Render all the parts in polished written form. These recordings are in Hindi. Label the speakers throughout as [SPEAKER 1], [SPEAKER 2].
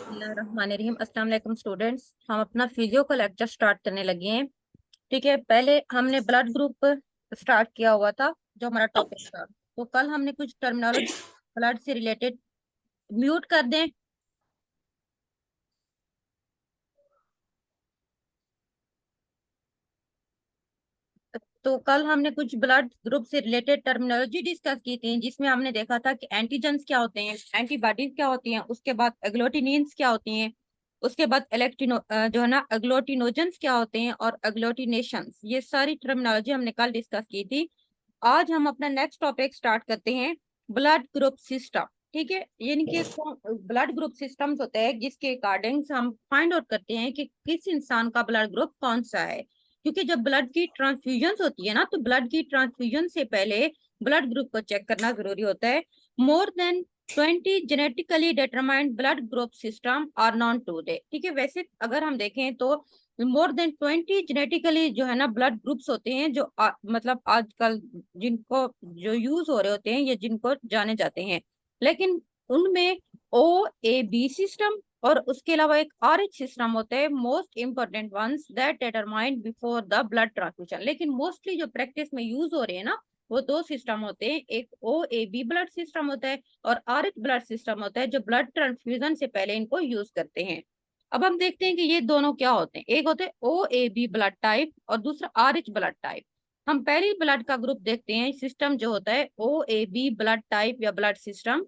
[SPEAKER 1] बिस्मिल्लाहिर्रहमानिर्रहीम। अस्सलाम वालेकुम स्टूडेंट्स, हम अपना फिजियो का लेक्चर स्टार्ट करने लगे हैं। ठीक है, पहले हमने ब्लड ग्रुप स्टार्ट किया हुआ था जो हमारा टॉपिक था। तो कल हमने कुछ टर्मिनोलॉजी ब्लड से रिलेटेड, म्यूट कर दें। तो कल हमने कुछ ब्लड ग्रुप से रिलेटेड टर्मिनोलॉजी डिस्कस की थी, जिसमें हमने देखा था कि एंटीजेंस क्या होते हैं, एंटीबॉडीज क्या होती हैं, उसके बाद एग्लूटिनिन्स क्या होती हैं, उसके बाद जो है ना एग्लूटिनोजेंस क्या होते हैं, और एग्लूटिनेशंस। ये सारी टर्मिनोलॉजी हमने कल डिस्कस की थी। आज हम अपना नेक्स्ट टॉपिक स्टार्ट करते हैं, ब्लड ग्रुप सिस्टम। ठीक है, यानी कि ब्लड ग्रुप सिस्टम्स होते हैं जिसके अकॉर्डिंग हम फाइंड आउट करते हैं कि किस इंसान का ब्लड ग्रुप कौन सा है। क्योंकि जब ब्लड की ट्रांसफ्यूजन होती है ना, तो ब्लड की ट्रांसफ्यूजन से पहले ब्लड ग्रुप को चेक करना जरूरी होता है। More than 20 genetically determined blood group system are known today. ठीक है, वैसे अगर हम देखें तो मोर देन 20 जेनेटिकली जो है ना ब्लड ग्रुप्स होते हैं, जो मतलब आजकल जिनको जो यूज हो रहे होते हैं या जिनको जाने जाते हैं। लेकिन उनमें ओ ए बी सिस्टम और उसके अलावा एक RH सिस्टम होता है, most important ones that determined before the blood transfusion. लेकिन मोस्टली जो प्रैक्टिस में यूज हो रहे हैं ना, वो दो सिस्टम होते हैं। एक OAB ब्लड सिस्टम होता है और RH ब्लड सिस्टम होता है, जो ब्लड ट्रांसफ्यूजन से पहले इनको यूज करते हैं। अब हम देखते हैं कि ये दोनों क्या होते हैं। एक होते हैं OAB ब्लड टाइप और दूसरा RH ब्लड टाइप। हम पहले ब्लड का ग्रुप देखते हैं, सिस्टम जो होता है OAB ब्लड टाइप या blood system.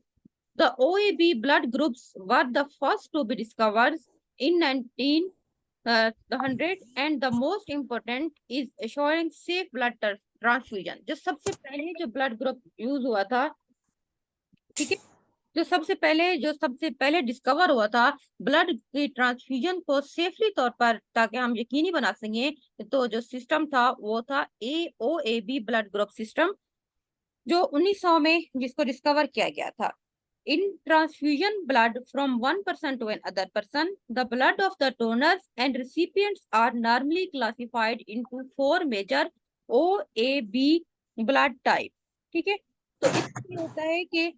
[SPEAKER 1] The OAB blood groups were the first to be discovered in 1900 and the most important is assuring safe blood transfusion। जो सबसे पहले जो ब्लड ग्रुप यूज हुआ था, ठीक है, जो सबसे पहले डिस्कवर हुआ था ब्लड की ट्रांसफ्यूजन को सेफली तौर पर, ताकि हम यकीनी बना सकें, तो जो सिस्टम था वो था AOAB ब्लड ग्रुप सिस्टम, जो 1900 में जिसको डिस्कवर किया गया था। In transfusion blood from one person to another person, the blood of the donors and recipients are normally classified into four major OAB blood type। ठीक है, तो इसमें होता है कि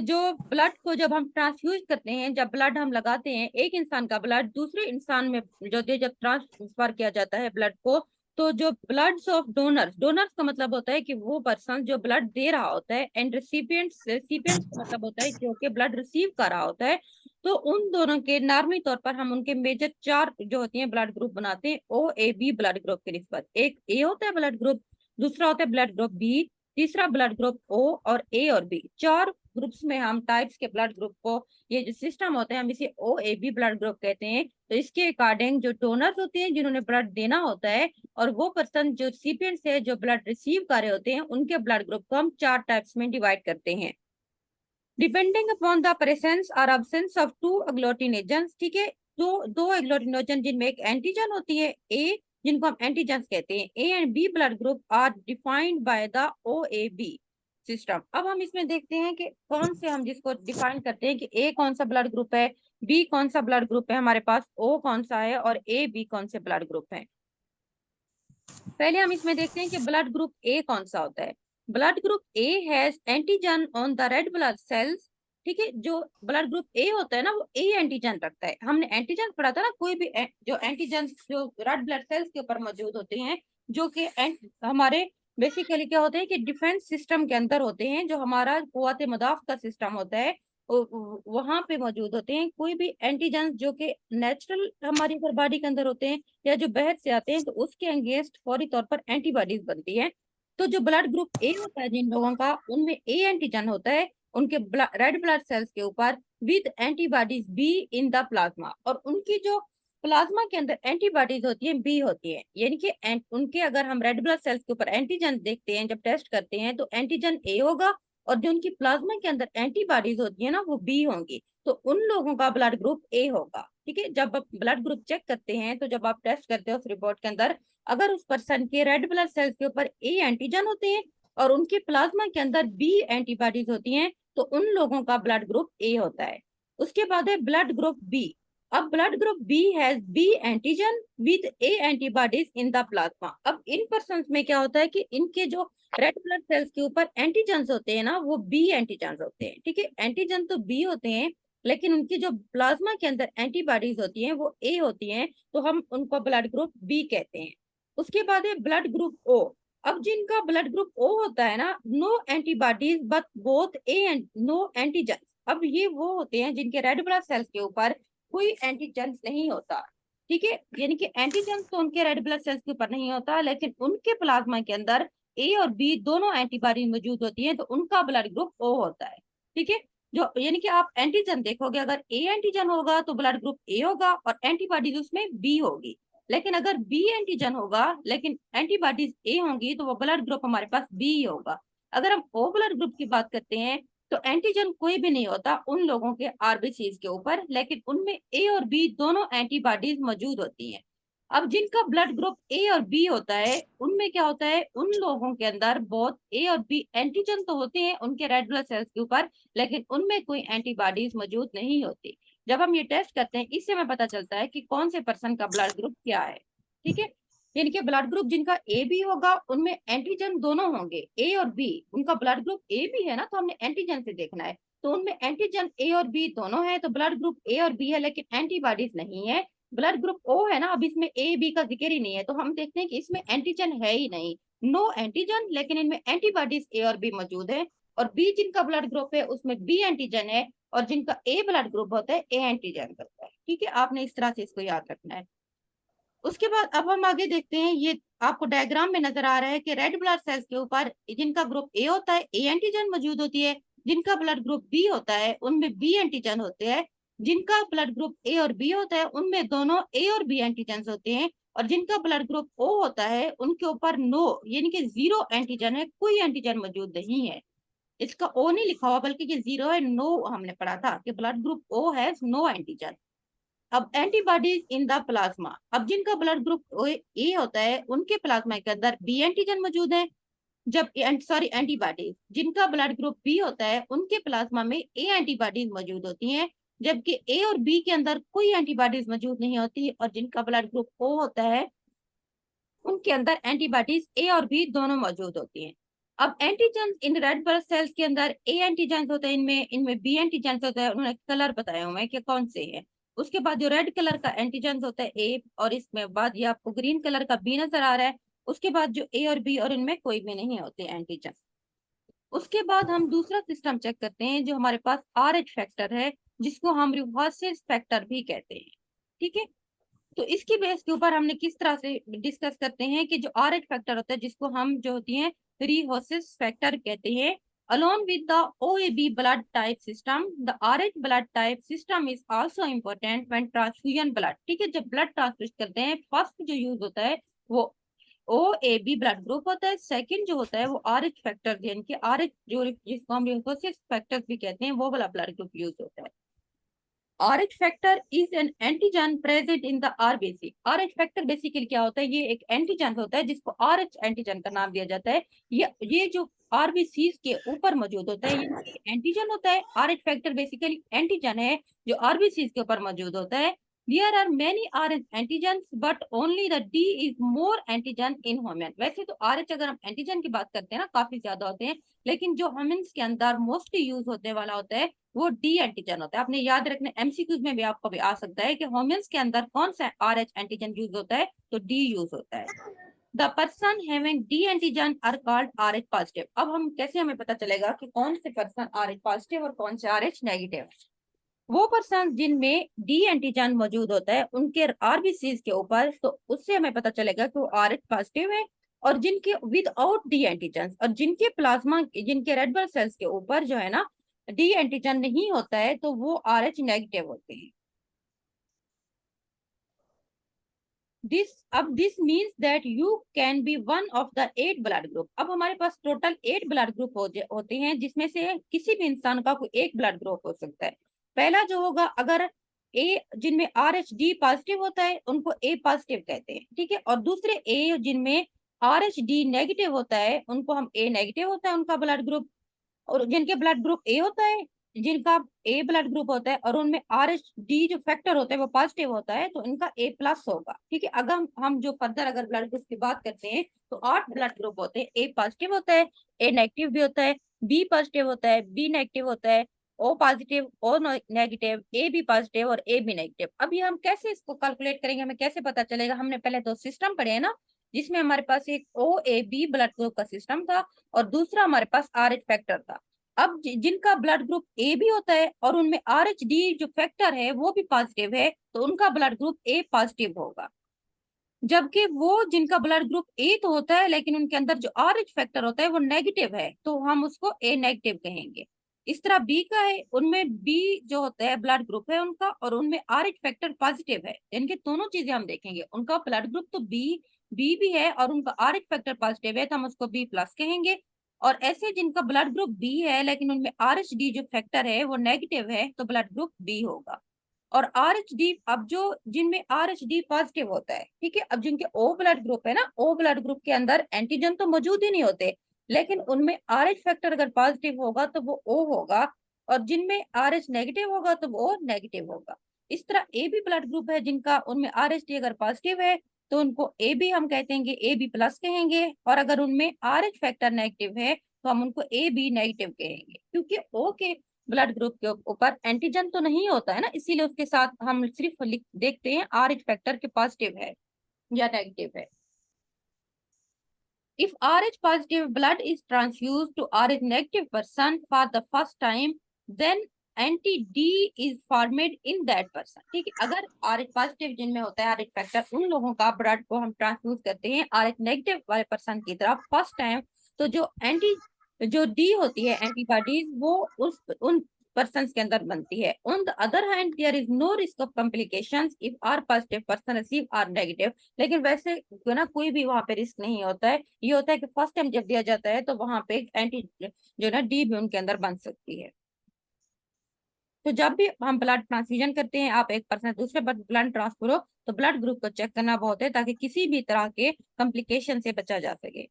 [SPEAKER 1] जो ब्लड को जब हम ट्रांसफ्यूज करते हैं, जब ब्लड हम लगाते हैं, एक इंसान का ब्लड दूसरे इंसान में जो जब ट्रांसफर किया जाता है ब्लड को, तो जो ब्लड्स ऑफ डोनर्स, डोनर्स का मतलब होता है कि वो पर्सन जो ब्लड दे रहा होता है, एंड रेसिपिएंट्स, रेसिपिएंट्स का मतलब होता है जो कि ब्लड रिसीव कर रहा होता है। तो उन दोनों के नॉर्मली तौर पर हम उनके मेजर चार जो होती हैं ब्लड ग्रुप बनाते हैं OAB ब्लड ग्रुप के निस्बत। एक ए होता है ब्लड ग्रुप, दूसरा होता है ब्लड ग्रुप बी, तीसरा ब्लड ग्रुप O, और ए और बी चार ग्रुप्स में हम टाइप्स के ब्लड ग्रुप को, ये जो सिस्टम होता है, हम इसे OAB ब्लड ग्रुप कहते हैं। तो इसके अकॉर्डिंग जो डोनर्स होते हैं जिन्होंने ब्लड देना होता है, और वो पर्सन जो रिसिपिएंट्स है जो ब्लड रिसीव कर रहे होते हैं, उनके ब्लड ग्रुप को हम चार टाइप्स में डिवाइड करते हैं, डिपेंडिंग अपॉन द प्रेजेंस और अब्सेंस ऑफ टू एग्लूटिनेजेंस। ठीक है, दो एग्लूटिनोजन जिनमें एक एंटीजन होती है ए, जिनको हम एंटीजेंस कहते हैं। A and B blood group are defined by the OAB system. अब हम इसमें देखते हैं कि कौन से हम जिसको डिफाइन करते हैं कि ए कौन सा ब्लड ग्रुप है, बी कौन सा ब्लड ग्रुप है हमारे पास, ओ कौन सा है, और ए बी कौन से ब्लड ग्रुप है। पहले हम इसमें देखते हैं कि ब्लड ग्रुप ए कौन सा होता है। Blood group A has antigen on the red blood cells. ठीक है, जो ब्लड ग्रुप ए होता है ना, वो ए एंटीजन रखता है। हमने एंटीजन पढ़ा था ना, कोई भी जो एंटीजन जो रेड ब्लड सेल्स के ऊपर मौजूद होते हैं, जो कि हमारे बेसिकली क्या होते हैं कि डिफेंस सिस्टम के अंदर होते हैं, जो हमारा कुव्वत मुदाफ का सिस्टम होता है, वहां पे मौजूद होते हैं। कोई भी एंटीजन जो कि नेचुरल हमारी अगर बॉडी के अंदर होते हैं या जो बाहर से आते हैं, तो उसके अगेंस्ट फौरी तौर पर एंटीबॉडीज बनती है। तो जो ब्लड ग्रुप ए होता है जिन लोगों का, उनमें ए एंटीजन होता है उनके रेड ब्लड सेल्स के ऊपर, with antibodies be in the plasma, और उनकी जो प्लाज्मा के अंदर एंटीबॉडीज होती है बी होती है। यानी कि उनके अगर हम रेड ब्लड सेल्स के ऊपर एंटीजन देखते हैं, जब टेस्ट करते हैं, तो एंटीजन ए होगा, और जो उनकी प्लाज्मा के अंदर एंटीबॉडीज होती है ना, वो बी होंगी। तो उन लोगों का ब्लड ग्रुप ए होगा। ठीक है, जब आप ब्लड ग्रुप चेक करते हैं, तो जब आप टेस्ट करते हो उस रिपोर्ट के अंदर, अगर उस पर्सन के रेड ब्लड सेल्स के ऊपर ए एंटीजन होते हैं और उनके प्लाज्मा के अंदर बी एंटीबॉडीज होती हैं, तो उन लोगों का ब्लड ग्रुप ए होता है। उसके बाद है ब्लड ग्रुप बी। अब blood group B has B antigen with A antibodies in the plasma. अब इन पर्सन में क्या होता है कि इनके जो रेड ब्लड सेल्स के ऊपर एंटीजन होते हैं ना, वो बी एंटीजन होते हैं। ठीक है, एंटीजन तो बी होते हैं, लेकिन उनकी जो प्लाज्मा के अंदर एंटीबॉडीज होती हैं वो ए होती हैं, तो हम उनको ब्लड ग्रुप बी कहते हैं। उसके बाद है ब्लड ग्रुप ओ। अब जिनका ब्लड ग्रुप ओ होता है ना, no antibodies but both A and no antigen. अब ये वो होते हैं जिनके रेड ब्लड सेल्स के ऊपर कोई एंटीजन नहीं होता, ठीक है, यानी कि एंटीजन तो उनके रेड ब्लड सेल्स के ऊपर नहीं होता, लेकिन उनके प्लाज्मा के अंदर ए और बी दोनों एंटीबॉडी मौजूद होती है, तो उनका ब्लड ग्रुप ओ होता है, ठीक है। जो यानी कि आप एंटीजन देखोगे, अगर ए एंटीजन होगा तो ब्लड ग्रुप ए होगा और एंटीबॉडीज उसमें बी होगी। लेकिन अगर बी एंटीजन होगा लेकिन एंटीबॉडीज ए होंगी तो वो ब्लड ग्रुप हमारे पास बी होगा। अगर हम ओ ब्लड ग्रुप की बात करते हैं तो एंटीजन कोई भी नहीं होता उन लोगों के आरबीसीज के ऊपर, लेकिन उनमें ए और बी दोनों एंटीबॉडीज मौजूद होती हैं। अब जिनका ब्लड ग्रुप ए और बी होता है उनमें क्या होता है, उन लोगों के अंदर बहुत ए और बी एंटीजन तो होते हैं उनके रेड ब्लड सेल्स के ऊपर, लेकिन उनमें कोई एंटीबॉडीज मौजूद नहीं होती। जब हम ये टेस्ट करते हैं इससे हमें पता चलता है कि कौन से पर्सन का ब्लड ग्रुप क्या है, ठीक है। यानी कि ब्लड ग्रुप जिनका ए बी होगा उनमें एंटीजन दोनों होंगे, ए और बी। उनका ब्लड ग्रुप ए बी है ना, तो हमने एंटीजन से देखना है, तो उनमें एंटीजन ए और बी दोनों है, तो ब्लड ग्रुप ए और बी है, लेकिन एंटीबॉडीज नहीं है। ब्लड ग्रुप ओ है ना, अब इसमें ए बी का जिक्र ही नहीं है, तो हम देखते हैं कि इसमें एंटीजन है ही नहीं, नो एंटीजन, लेकिन इनमें एंटीबॉडीज ए और बी मौजूद है। और बी जिनका ब्लड ग्रुप है उसमें बी एंटीजन है, और जिनका ए ब्लड ग्रुप होता है ए एंटीजन करता है, ठीक है। आपने इस तरह से इसको याद रखना है। उसके बाद अब हम आगे देखते हैं, ये आपको डायग्राम में नजर आ रहा है कि रेड ब्लड सेल्स के ऊपर जिनका ग्रुप ए होता है ए एंटीजन मौजूद होती है, जिनका ब्लड ग्रुप बी होता है उनमें बी एंटीजन होते हैं, जिनका ब्लड ग्रुप ए और बी होता है उनमें दोनों ए और बी एंटीजन होते हैं, और जिनका ब्लड ग्रुप ओ होता है उनके ऊपर नो यानी कि जीरो एंटीजन है, कोई एंटीजन मौजूद नहीं है। इसका ओ नहीं लिखा हुआ बल्कि ये जीरो है, नो हमने पढ़ा था कि ब्लड ग्रुप ओ है नो एंटीजन। अब एंटीबॉडीज इन द प्लाज्मा, अब जिनका ब्लड ग्रुप ए होता है उनके प्लाज्मा के अंदर बी एंटीजन मौजूद है, जब सॉरी एंटीबॉडीज जिनका ब्लड ग्रुप बी होता है उनके प्लाज्मा में ए एंटीबॉडीज मौजूद होती हैं, जबकि ए और बी के अंदर कोई एंटीबॉडीज मौजूद नहीं होती, और जिनका ब्लड ग्रुप ओ होता है उनके अंदर एंटीबॉडीज ए और बी दोनों मौजूद होती हैं। अब antigen in red blood cells के अंदर ए एंटीजन होते हैं, इनमें इनमें बी एंटीजन होता है, उन्होंने कलर बताया हुआ है कि कौन से है। उसके बाद जो रेड कलर का एंटीजन होता है ए, और इसमें बाद ये आपको ग्रीन कलर का बी नजर आ रहा है। उसके बाद जो ए और बी और इनमें कोई भी नहीं होते एंटीजन। उसके बाद हम दूसरा सिस्टम चेक करते हैं जो हमारे पास आर एच फैक्टर है, जिसको हम रिवर्सिस फैक्टर भी कहते हैं, ठीक है। तो इसकी बेस के ऊपर हमने किस तरह से डिस्कस करते हैं कि जो आर एच फैक्टर होता है जिसको हम जो होती है रिहोसिस फैक्टर कहते हैं, along with the OAB blood type system, the RH blood type system is also important when transfusion blood, ठीक है। जब ब्लड ट्रांसफ्यूज करते हैं फर्स्ट जो यूज होता है वो OAB ब्लड ग्रुप होता है, सेकंड जो होता है वो RH फैक्टर यानी कि RH जो जिसको हम रिहोसिस फैक्टर्स भी कहते हैं वो वाला ब्लड ग्रुप यूज होता है। RH factor is an antigen present in the RBC. RH factor basically क्या होता है, ये एक एंटीजन होता है जिसको RH एंटीजन का नाम दिया जाता है। ये जो आरबीसी के ऊपर मौजूद होता है ये एंटीजन होता है। RH फैक्टर बेसिकली एंटीजन है जो आरबीसी के ऊपर मौजूद होता है। There are many RH antigens but only the D is more antigen in human। वैसे तो RH अगर हम एंटीजन की बात करते हैं ना काफी ज्यादा होते हैं, लेकिन जो ह्यूमंस के अंदर मोस्टली यूज होने वाला होता है वो डी एंटीजन होता है। आपने याद रखना एमसीक्यूज में भी आपको भी आ सकता है कि ह्यूमंस के अंदर कौन सा RH एंटीजन यूज होता है, तो डी यूज होता है। The person having D antigen are called RH positive. अब हम कैसे हमें पता चलेगा कि कौन से पर्सन RH पॉजिटिव और कौन से RH नेगेटिव? वो पर्सन जिनमें डी एंटीजन मौजूद होता है उनके आरबीसी के ऊपर, तो उससे हमें पता चलेगा कि वो RH पॉजिटिव है। और जिनके विदाउट डी एंटीजन और जिनके प्लाज्मा जिनके रेड ब्लड सेल्स के ऊपर जो है ना डी एंटीजन नहीं होता है तो वो RH नेगेटिव होते हैं। This means that you can be one of the 8 blood group. अब हमारे पास टोटल 8 ब्लड ग्रुप होते हैं जिसमें से किसी भी इंसान का कोई एक ब्लड ग्रुप हो सकता है। पहला जो होगा, अगर ए जिनमें RH डी पॉजिटिव होता है उनको ए पॉजिटिव कहते हैं, ठीक है। और दूसरे ए जिनमें RH डी नेगेटिव होता है उनको हम ए नेगेटिव होता है उनका ब्लड ग्रुप। और जिनके ब्लड ग्रुप ए होता है, जिनका ए ब्लड ग्रुप होता है और उनमें RH डी जो फैक्टर होता है वो पॉजिटिव होता है, तो इनका ए प्लस होगा, ठीक है। अगर हम जो फर्दर अगर ब्लड ग्रुप की बात करते हैं तो 8 ब्लड ग्रुप होते हैं। ए पॉजिटिव होता है, ए नेगेटिव भी होता है, बी पॉजिटिव होता है, बी नेगेटिव होता है, O positive, O negative, A B positive और ए बी नेगेटिव। अब ये हम कैसे इसको कैलकुलेट करेंगे, हमें कैसे पता चलेगा? हमने पहले दो सिस्टम पढ़े हैं ना, जिसमें हमारे पास एक ओ ए बी ब्लड ग्रुप का सिस्टम था और दूसरा हमारे पास आर एच फैक्टर था। अब जिनका ब्लड ग्रुप ए बी होता है और उनमें आर एच डी जो फैक्टर है वो भी पॉजिटिव है, तो उनका ब्लड ग्रुप ए पॉजिटिव होगा। जबकि वो जिनका ब्लड ग्रुप ए तो होता है लेकिन उनके अंदर जो आर एच फैक्टर होता है वो नेगेटिव है, तो हम उसको ए नेगेटिव कहेंगे। इस तरह बी का है, उनमें बी जो होता है ब्लड ग्रुप है उनका और उनमें आर एच फैक्टर पॉजिटिव है, इनके दोनों चीजें हम देखेंगे। उनका ब्लड ग्रुप तो बी बी भी है और उनका आर एच फैक्टर पॉजिटिव है, तो हम उसको बी प्लस कहेंगे। और ऐसे जिनका ब्लड ग्रुप बी है लेकिन उनमें आर एच डी जो फैक्टर है वो नेगेटिव है, तो ब्लड ग्रुप बी होगा। और आर एच डी, अब जो जिनमें आर एच डी पॉजिटिव होता है, ठीक है, अब जिनके ओ ब्लड ग्रुप है ना, ओ ब्लड ग्रुप के अंदर एंटीजन तो मौजूद ही नहीं होते, लेकिन उनमें आर एच फैक्टर अगर पॉजिटिव होगा तो वो ओ होगा, और जिनमें आर एच नेगेटिव होगा तो वो नेगेटिव होगा। इस तरह ए बी ब्लड ग्रुप है जिनका, उनमें आर एच डी अगर पॉजिटिव है तो उनको ए बी हम कहते हैं, ए बी प्लस कहेंगे, और अगर उनमें आर एच फैक्टर नेगेटिव है तो हम उनको ए बी नेगेटिव कहेंगे, क्योंकि ओ के ब्लड ग्रुप के ऊपर एंटीजन तो नहीं होता है ना, इसीलिए उसके साथ हम सिर्फ देखते हैं आर एच फैक्टर के पॉजिटिव है या नेगेटिव है। If RH positive blood is transfused to RH negative person for the first time, then anti D is formed in that person. ठीक है, अगर RH पॉजिटिव जिनमें होता है RH फैक्टर, उन लोगों का ब्लड को हम ट्रांसफ्यूज करते हैं RH नेगेटिव वाले पर्सन की तरफ फर्स्ट टाइम, तो जो डी होती है एंटीबॉडीज वो उन पर्सन के अंदर बनती है। On the other hand there is no risk of complications if R positive person receive R negative. लेकिन वैसे जो ना कोई भी वहां पे रिस्क नहीं होता है, ये होता है कि फर्स्ट टाइम जब दिया जाता है तो वहां पे एंटी जो ना डी भी उनके अंदर बन सकती है। तो जब भी हम ब्लड ट्रांसफ्यूजन करते हैं, आप एक पर्सन दूसरे पर ब्लड ट्रांसफर हो, तो ब्लड ग्रुप को चेक करना बहुत है ताकि किसी भी तरह के कॉम्प्लिकेशन से बचा जा सके।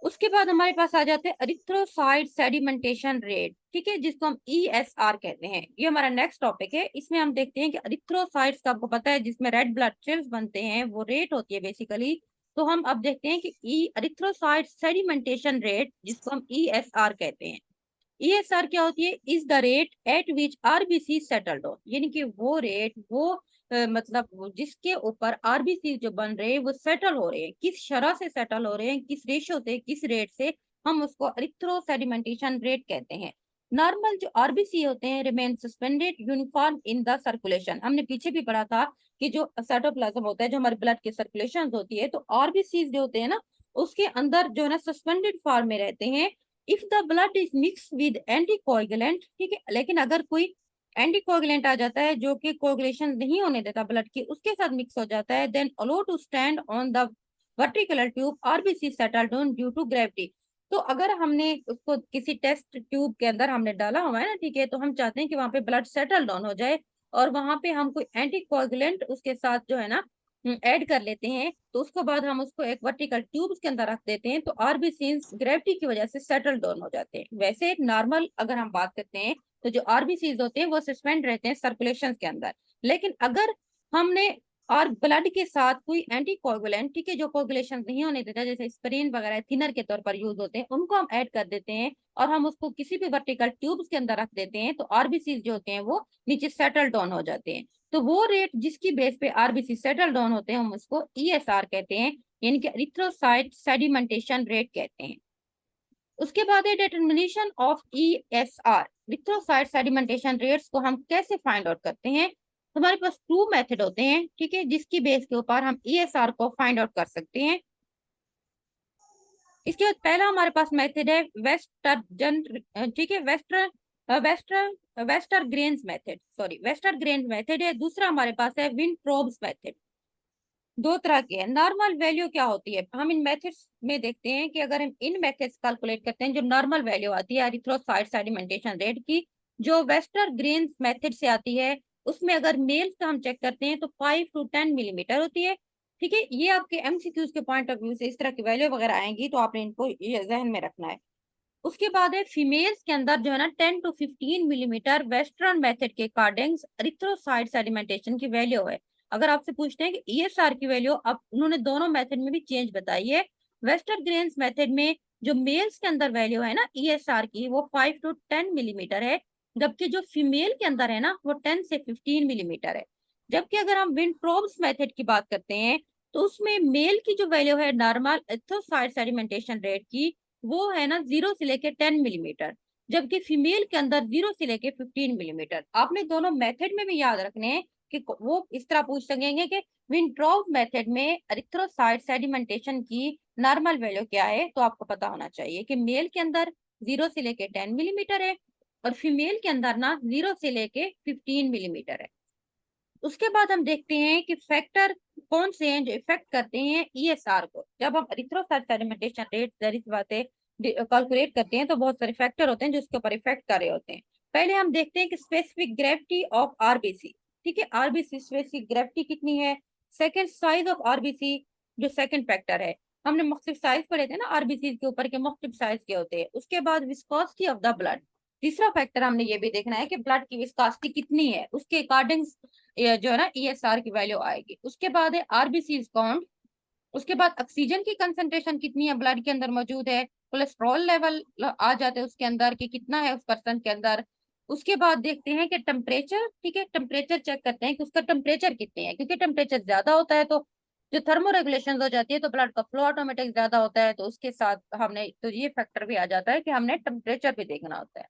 [SPEAKER 1] उसके बाद हमारे पास आ जाते हैं एरिथ्रोसाइट सेडिमेंटेशन रेट, ठीक है, जिसको हम ESR कहते हैं। ये हमारा नेक्स्ट टॉपिक है। इसमें हम देखते हैं कि एरिथ्रोसाइट्स का आपको पता है जिसमें रेड ब्लड सेल्स बनते हैं, वो रेट होती है बेसिकली। तो हम अब देखते हैं कि एरिथ्रोसाइट सेडिमेंटेशन रेट, जिसको हम ESR कहते हैं। ESR क्या होती है? Is the rate at which RBC settled हो, यानी कि वो रेट, वो मतलब जिसके ऊपर आरबीसी जो बन रहे हैं वो सेटल हो रहे हैं, किस शरह से सेटल हो रहे हैं, किस रेशो से, किस रेट से, हम उसको एरिथ्रोसेडिमेंटेशन रेट कहते हैं। नॉर्मल जो आरबीसी होते हैं remain suspended uniform in the circulation. हमने पीछे भी पढ़ा था कि जो साइटोप्लाज्म होता है, जो हमारे ब्लड की सर्कुलेशन होती है, तो आरबीसी जो होते हैं ना, उसके अंदर जो है ना सस्पेंडेड फॉर्म में रहते हैं। If the blood is mix with anticoagulant, ठीक है, लेकिन अगर कोई एंटीकोएगुलेंट आ जाता है जो कि कोएगुलेशन नहीं होने देता ब्लड की, उसके साथ मिक्स हो जाता है, then allow to stand on the vertical tube RBC settle down due to gravity. तो अगर हमने उसको किसी टेस्ट ट्यूब के अंदर हमने डाला हुआ है ना, ठीक है, तो हम चाहते हैं कि वहां पे ब्लड सेटल डाउन हो जाए और वहां पे हम कोई एंटीकोएगुलेंट उसके साथ जो है ना ऐड कर लेते हैं, तो उसके बाद हम उसको एक वर्टिकल ट्यूब के अंदर रख देते हैं, तो आरबीसीज ग्रेविटी की वजह से सेटल डाउन हो जाते हैं। वैसे एक नॉर्मल अगर हम बात करते हैं तो जो आरबीसीज होते हैं वो सस्पेंड रहते हैं सर्कुलेशन के अंदर। लेकिन अगर हमने और ब्लड के साथ कोई एंटीकोगुलेंट, ठीक है, जो कोगुलेशन नहीं होने देता, जैसे स्प्रीन वगैरह थिनर के तौर पर यूज होते हैं, उनको हम ऐड कर देते हैं और हम उसको किसी भी वर्टिकल ट्यूब्स के अंदर रख देते हैं, तो आरबीसी जो होते हैं वो नीचे सेटल डाउन हो जाते हैं। तो वो रेट जिसकी बेस पे आरबीसी सेटल डाउन होते हैं हम उसको ESR कहते हैं, यानी कि एरिथ्रोसाइट सेडिमेंटेशन रेट कहते हैं। उसके बाद है determination of ESR, erythrocyte sedimentation rates को हम कैसे फाइंड आउट करते हैं? तो हमारे पास टू मेथड होते हैं, ठीक है, जिसकी बेस के ऊपर हम ESR को फाइंड आउट कर सकते हैं। इसके बाद पहला हमारे पास मेथड है वेस्टर्जन, ठीक है, Wester grains method, sorry Wester grains method है। दूसरा हमारे पास है विनट्रोब्स मेथड। दो तरह के हैं। नॉर्मल वैल्यू क्या होती है, हम इन मेथड्स में देखते हैं कि अगर हम इन मेथड्स कैलकुलेट करते हैं, जो नॉर्मल वैल्यू आती है एरिथ्रोसाइट सेडिमेंटेशन रेट की, जो वेस्टर ग्रेन्स मेथड से आती है, उसमें अगर मेल्स का हम चेक करते हैं तो 5 to 10 मिलीमीटर होती है। ठीक है, ये आपके MCQs के पॉइंट ऑफ व्यू से इस तरह की वैल्यू वगैरह आएंगी, तो आपने इनको ये जहन में रखना है। उसके बाद है फीमेल्स के अंदर जो है ना 10 to 15 मिलीमीटर वेस्टर्न मेथड के अकॉर्डिंग एरिथ्रोसाइट सेडिमेंटेशन की वैल्यू है। अगर आपसे पूछते हैं कि ESR की वैल्यू, अब उन्होंने दोनों मेथड में भी चेंज बताई है। वेस्टर्न ग्रेन्स मेथड में जो मेल्स के अंदर वैल्यू है ना ESR की, वो 5 to 10 मिलीमीटर है, जबकि जो फीमेल के अंदर है ना वो 10 से 15 मिलीमीटर है। जबकि अगर हम विंट्रोब्स मेथड की बात करते हैं तो उसमें मेल की जो वैल्यू है नॉर्मल एरिथ्रोसाइट सेडिमेंटेशन रेट की, वो है ना 0 से लेके 10 मिलीमीटर, जबकि फीमेल के अंदर 0 से लेके 15 मिलीमीटर। आपने दोनों मेथड में भी याद रखने हैं कि वो इस तरह पूछ सकेंगे कि विंट्रोब मेथड में एरिथ्रोसाइट सेडिमेंटेशन की नॉर्मल वैल्यू क्या है, तो आपको पता होना चाहिए कि मेल के अंदर 0 से लेके 10 मिलीमीटर है और फीमेल के अंदर ना 0 से लेके 15 मिलीमीटर है। उसके बाद हम देखते हैं कि फैक्टर कौन से हैं जो इफेक्ट करते हैं ईएसआर को। जब हम एरिथ्रोसाइट सेडिमेंटेशन रेट जाहिर सी बात है कैलकुलेट करते हैं तो बहुत सारे फैक्टर होते हैं जो इसके ऊपर इफेक्ट कर रहे होते हैं। पहले हम देखते हैं कि स्पेसिफिक ग्रेविटी ऑफ आरबीसी। ठीक है, आरबीसी स्पेसिफिक ग्रेविटी कितनी है। सेकेंड, साइज ऑफ आरबीसी जो सेकेंड फैक्टर है। हमने मुख्तलिफ साइज पढ़े थे ना आरबीसी के ऊपर के मुख्तलिफ साइज के होते हैं। उसके बाद विस्कोसिटी ऑफ द ब्लड। तीसरा फैक्टर हमने ये भी देखना है कि ब्लड की विस्कोसिटी कितनी है, उसके अकॉर्डिंग ये जो है ना ईएसआर की वैल्यू आएगी। उसके बाद है आरबीसी काउंट। उसके बाद ऑक्सीजन की कंसंट्रेशन कितनी है ब्लड के अंदर मौजूद है। कोलेस्ट्रॉल लेवल आ जाते हैं उसके अंदर कि कितना है उस पर्सन के अंदर। उसके बाद देखते हैं कि टेम्परेचर। ठीक है, टेम्परेचर चेक करते हैं कि उसका टेम्परेचर कितने है, क्योंकि टेम्परेचर ज्यादा होता है तो जो थर्मो रेगुलेशन हो जाती है तो ब्लड का फ्लो ऑटोमेटिक ज्यादा होता है, तो उसके साथ हमने तो ये फैक्टर भी आ जाता है कि हमने टेम्परेचर भी देखना होता है।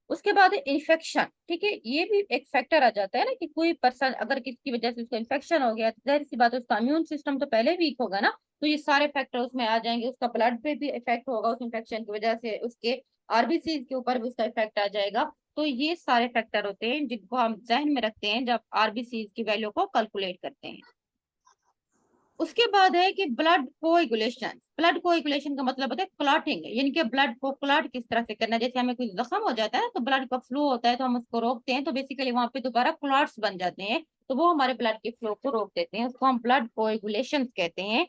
[SPEAKER 1] उसके बाद है इन्फेक्शन। ठीक है, ये भी एक फैक्टर आ जाता है ना कि कोई पर्सन अगर किसकी वजह से उसको इन्फेक्शन हो गया तो जाहिर सी बात है उसका इम्यून सिस्टम तो पहले वीक होगा ना, तो ये सारे फैक्टर उसमें आ जाएंगे। उसका ब्लड पे भी इफेक्ट होगा उस इन्फेक्शन की वजह से, उसके आरबीसी के ऊपर भी उसका इफेक्ट आ जाएगा। तो ये सारे फैक्टर होते हैं जिनको हम जहन में रखते हैं जब आरबीसी की वैल्यू को कैलकुलेट करते हैं। उसके बाद है कि ब्लड कोएगुलेशन। ब्लड कोएगुलेशन का मतलब होता है क्लॉटिंग, यानी कि ब्लड को क्लॉट किस तरह से करना है। जैसे हमें कुछ जख्म हो जाता है ना तो ब्लड का फ्लो होता है तो हम उसको रोकते हैं, तो बेसिकली वहां पे दोबारा क्लॉट्स बन जाते हैं, तो वो हमारे ब्लड के फ्लो को रोक देते हैं, उसको हम ब्लड कोएगुलेशन कहते हैं।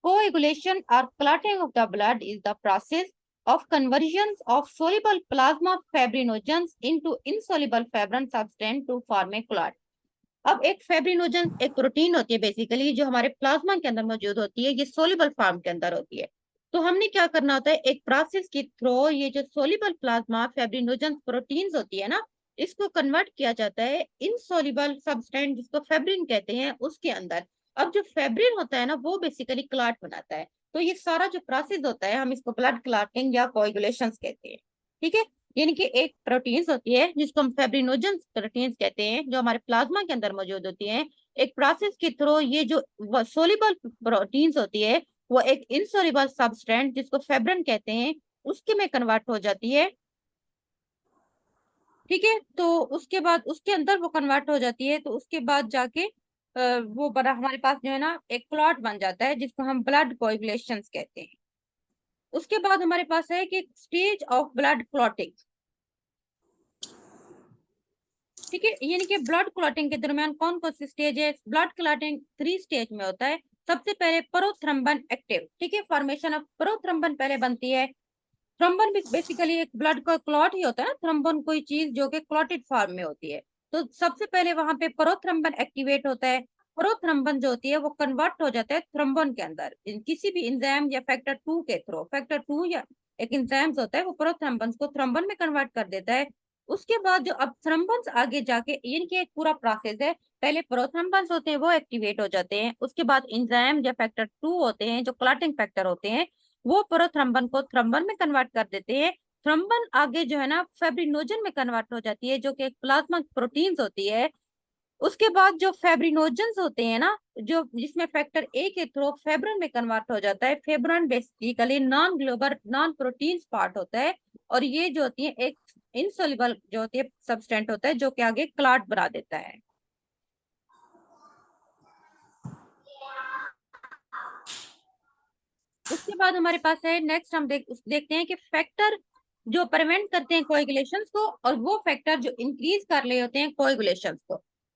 [SPEAKER 1] कोएगुलेशन और clotting of the blood is the process of conversion of soluble plasma fibrinogens into insoluble fibrin substance to form a clot। अब एक फेब्रिनोजन एक प्रोटीन होती है बेसिकली जो हमारे प्लाज्मा के अंदर मौजूद होती है, ये सोल्यूबल फॉर्म के अंदर होती है। तो हमने क्या करना होता है, एक प्रोसेस के थ्रू ये जो सोल्यूबल प्लाज्मा फेब्रिनोजन प्रोटीन्स होती है ना, इसको कन्वर्ट किया जाता है इनसोल्यूबल सब्सटेंस जिसको फेब्रिन कहते हैं उसके अंदर। अब जो फेब्रिन होता है ना वो बेसिकली क्लॉट बनाता है। तो ये सारा जो प्रोसेस होता है हम इसको ब्लड क्लॉटिंग या कोएगुलेशन कहते हैं। ठीक है, यानी कि एक प्रोटीन्स होती है जिसको हम फेब्रिनोजन प्रोटीन्स कहते हैं जो हमारे प्लाज्मा के अंदर मौजूद होती हैं। एक प्रोसेस के थ्रू ये जो सोल्यूबल प्रोटीन्स होती है वो एक इनसोल्यूबल सब्सटेंस जिसको फेब्रिन कहते हैं उसके में कन्वर्ट हो जाती है। ठीक है, तो उसके बाद उसके अंदर वो कन्वर्ट हो जाती है, तो उसके बाद जाके वो बड़ा हमारे पास जो है ना एक क्लॉट बन जाता है जिसको हम ब्लड कोएगुलेशन कहते हैं। उसके बाद हमारे पास है कि स्टेज ऑफ ब्लड क्लॉटिंग। ठीक है, यानी कि ब्लड क्लॉटिंग के दरमियान कौन कौन सी स्टेज है। ब्लड क्लॉटिंग 3 स्टेज में होता है। सबसे पहले प्रोथ्रम्बन एक्टिव। ठीक है, फॉर्मेशन ऑफ प्रोथ्रम्बन पहले बनती है। थ्रोम्बन भी बेसिकली एक ब्लड का क्लॉट ही होता है ना, थ्रोम्बन कोई चीज जो कि क्लॉटेड फॉर्म में होती है। तो सबसे पहले वहां पे प्रोथ्रम्बन एक्टिवेट होता है। प्रोथ्रम्बन जो होती है वो कन्वर्ट हो जाता है थ्रोम्बन के अंदर किसी भी एंजाइम या फैक्टर 2 के थ्रू। फैक्टर 2 या एक एंजाइम होता है वो प्रोथ्रम्बन को थ्रोम्बन में कन्वर्ट कर देता है। उसके बाद जो अब थ्रोम्बन्स आगे जाके इनके एक पूरा प्रोसेस है। पहले प्रोथ्रोम्बन्स होते हैं वो एक्टिवेट हो जाते हैं, उसके बाद एंजाइम या फैक्टर 2 होते हैं जो क्लॉटिंग फैक्टर होते हैं वो प्रोथ्रम्बन को थ्रोम्बन में कन्वर्ट कर देते हैं। थ्रोम्बन आगे जो है ना फेब्रिनोजन में कन्वर्ट हो जाती है जो कि एक प्लाज्मा प्रोटीन्स होती है। उसके बाद जो फेब्रिनोजेंस होते हैं ना जो जिसमें फैक्टर ए के थ्रू फेब्रन में कन्वर्ट हो जाता है। Fibrin basically non global non proteins part होता है और ये जो होती है एक इनसोल्युबल जो होती है सब्सटेंट होता है जो कि आगे क्लॉट बना देता है। उसके बाद हमारे पास है नेक्स्ट हम देखते हैं कि फैक्टर जो प्रिवेंट करते हैं कोएगुलेशंस को और वो फैक्टर जो इंक्रीज कर रहे होते हैं कोएगुलेशंस को।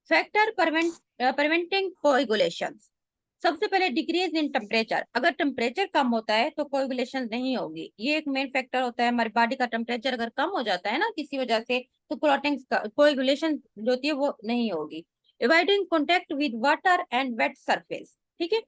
[SPEAKER 1] Factor preventing coagulations. सबसे पहले डिक्रीज इन टेम्परेचर। अगर टेम्परेचर कम होता है तो कोएगुलेशन नहीं होगी, ये एक मेन फैक्टर होता है। हमारी बॉडी का टेम्परेचर अगर कम हो जाता है ना किसी वजह से तो क्लॉटिंग कोएगुलेशन जो होती है वो नहीं होगी। Avoiding contact with water and wet surface. ठीक है,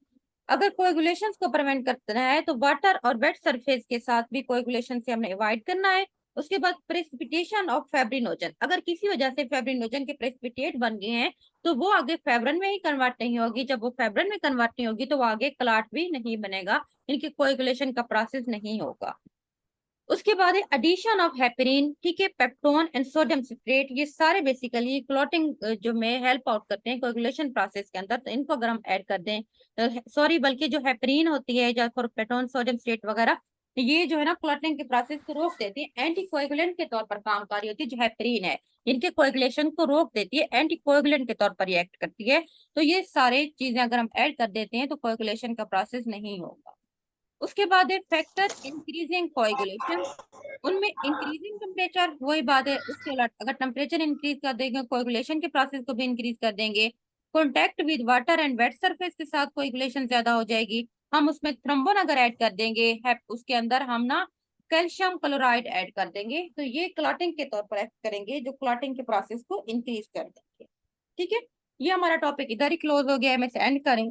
[SPEAKER 1] अगर कोएगुलेशन को प्रिवेंट करना है तो वाटर और वेट सरफेस के साथ भी कोएगुलेशन से हमने अवॉइड करना है। उसके बाद प्रेसिपिटेशन ऑफ फेब्रिनोजन, अगर किसी वजह से फेब्रिनोजन के प्रेसिपिटेट बन गए हैं तो वो आगे फेब्रिन में ही कन्वर्ट नहीं होगी। जब वो फेब्रिन में कन्वर्ट नहीं होगी तो वो आगे क्लॉट भी नहीं बनेगा, इनके कोएगुलेशन का प्रोसेस नहीं होगा। उसके बाद है एडिशन ऑफ हेपेरिन, ठीक है, पेप्टोन एंड सोडियम सिट्रेट, ये सारे बेसिकली क्लॉटिंग जो में हेल्प आउट करते हैं कोएगुलेशन प्रोसेस के अंदर। तो इनको अगर हम ऐड कर दें, सॉरी बल्कि जो हेपेरिन होती है या पेप्टोन सोडियम सिट्रेट वगैरह, ये जो है ना क्लॉटिंग के प्रोसेस को रोक देती है, एंटी कोएगुलेंट के तौर पर कामकारी होती है। जो हेपेरिन है इनके कोएगुलेशन को रोक देती है, एंटी कोएगुलेंट के तौर पर ये एक्ट करती है। तो ये सारे चीजें अगर हम ऐड कर देते हैं तो कोएगुलेशन का प्रोसेस नहीं होगा। उसके बाद है फैक्टर इंक्रीजिंग कोएगुलेशन, उनमें इंक्रीजिंग टेम्परेचर, वही बात है, उसके उलट अगर टेम्परेचर इंक्रीज कर देंगे कोएगुलेशन के प्रोसेस को भी इंक्रीज कर देंगे। Contact with water and wet surface के साथ कोएगुलेशन ज्यादा हो जाएगी। हम उसमें थ्रोम्बोन अगर ऐड कर देंगे उसके अंदर हम ना कैल्शियम क्लोराइड ऐड कर देंगे, तो ये क्लॉटिंग के तौर पर एक्ट करेंगे, जो क्लॉटिंग के प्रोसेस को इंक्रीज कर देंगे। ठीक है, ये हमारा टॉपिक इधर ही क्लोज हो गया है, मैं एंड करें।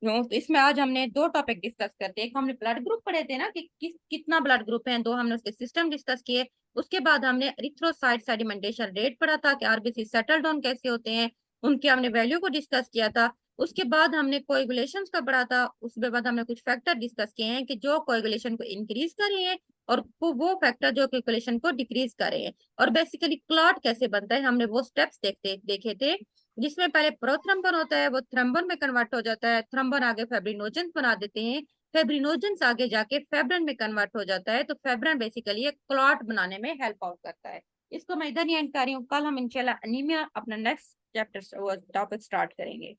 [SPEAKER 1] तो इसमें आज हमने दो टॉपिक डिस्कस करते हैं। एक हमने ब्लड ग्रुप पढ़े थे ना कि कितना ब्लड ग्रुप है, दो हमने उसके सिस्टम डिस्कस किए। उसके बाद हमने एरिथ्रोसाइट सेडिमेंटेशन रेट पढ़ा था कि आरबीसी सेटल डाउन कैसे होते हैं, उनके हमने वैल्यू को डिस्कस किया था। उसके बाद हमने कोएगुलेशन का पढ़ा था। उसके बाद हमने कुछ फैक्टर डिस्कस किए हैं कि जो कोएगुलेशन को इंक्रीज कर रहे हैं और वो फैक्टर जो कोएगुलेशन को डिक्रीज कर रहे हैं। और बेसिकली क्लॉट कैसे बनता है हमने वो स्टेप्स देखे थे, जिसमें पहले प्रोथ्रम्बन होता है, वो थ्रम्बन में कन्वर्ट हो जाता है, थ्रम्बन आगे फेब्रिनोजेंस बना देते हैं, फेब्रिनोजेंस आगे जाके फेब्रिन में कन्वर्ट हो जाता है। तो फेब्रिन बेसिकली एक क्लॉट बनाने में हेल्प आउट करता है। इसको मैं इधर ही एंड कर रही हूँ। कल हम इंशाल्लाह अनीमिया अपना नेक्स्ट चैप्टर टॉपिक स्टार्ट करेंगे।